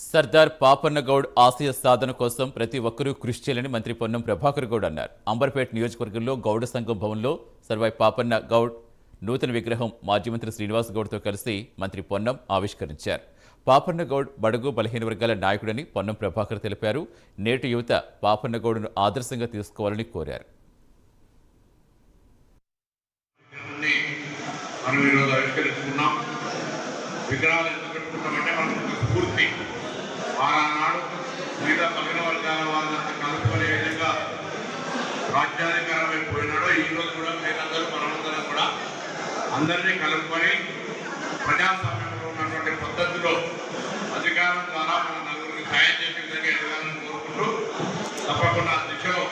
సర్దార్ పాపన్న గౌడ్ ఆశయ సాధన కోసం ప్రతి ఒక్కరూ కృషి చేయాలని మంత్రి పొన్నం ప్రభాకర్ గౌడ్ అన్నారు. అంబర్పేట నియోజకవర్గంలో గౌడ సంఘం భవన్లో సర్వాయి పాపన్న గౌడ్ నూతన విగ్రహం మాజీ మంత్రి శ్రీనివాస్ గౌడ్తో కలిసి మంత్రి పొన్నం ఆవిష్కరించారు. పాపన్న గౌడ్ బడుగు బలహీన వర్గాల నాయకుడని పొన్నం ప్రభాకర్ తెలిపారు. నేటి యువత పాపన్న గౌడ్ను ఆదర్శంగా తీసుకోవాలని కోరారు. వారన్నాడు మిగతా పక్కన వర్గాల వాళ్ళంతా కలుపుకునే విధంగా రాజ్యాధికారమై పోయినాడో ఈరోజు కూడా మీరందరూ మనమందరం కూడా అందరినీ కలుపుకొని ప్రజాస్వామ్యంలో ఉన్నటువంటి పద్ధతిలో అధికారం ద్వారా మన నలుగురికి సాయం చేసే విధంగా ఎదగాలని కోరుకుంటూ తప్పకుండా దిశలో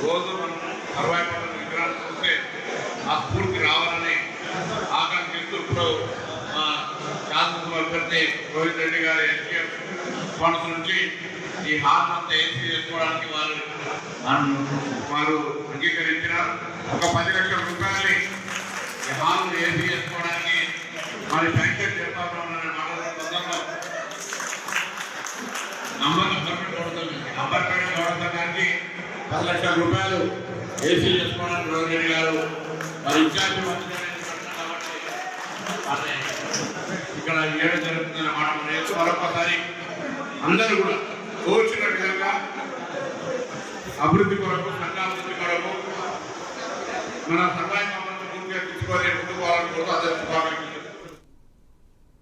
రోజు మనం 60 విగ్రహాలు చూస్తే ఆ స్ఫూర్తి రావాలని ఆకాంక్షిస్తూ ఇప్పుడు శాసనసభ అభ్యర్థి రోహిత్ రెడ్డి గారి ఎస్పీఎఫ్ ఫండ్స్ నుంచి ఈ హాల్ అంతా ఏసీ చేసుకోవడానికి వారు అంగీకరించినారు. ఒక 10 లక్షల రూపాయలని ఈ హాల్ ఏసీ చేసుకోవడానికి మరి శాంక్షన్ చేస్తా ఉన్నారనే మాటలో అంబర్పేట గౌడ సంఘానికి 10 లక్షల రూపాయలు ఏసీ చేసుకోవడానికి రోహిత్ రెడ్డి గారు మరి ఇన్ఛార్జి మంత్రి ఇక్కడ ఏడు జరుగుతుందనే మాట మరొకసారి అందరూ కూడా తోచిన విధంగా అభివృద్ధి కొరకు సంఘాభివృద్ధి కొరకు మన సహాయ పూర్తిగా తీసుకోవాలి ముందుకు వాళ్ళని కూడా అందరూ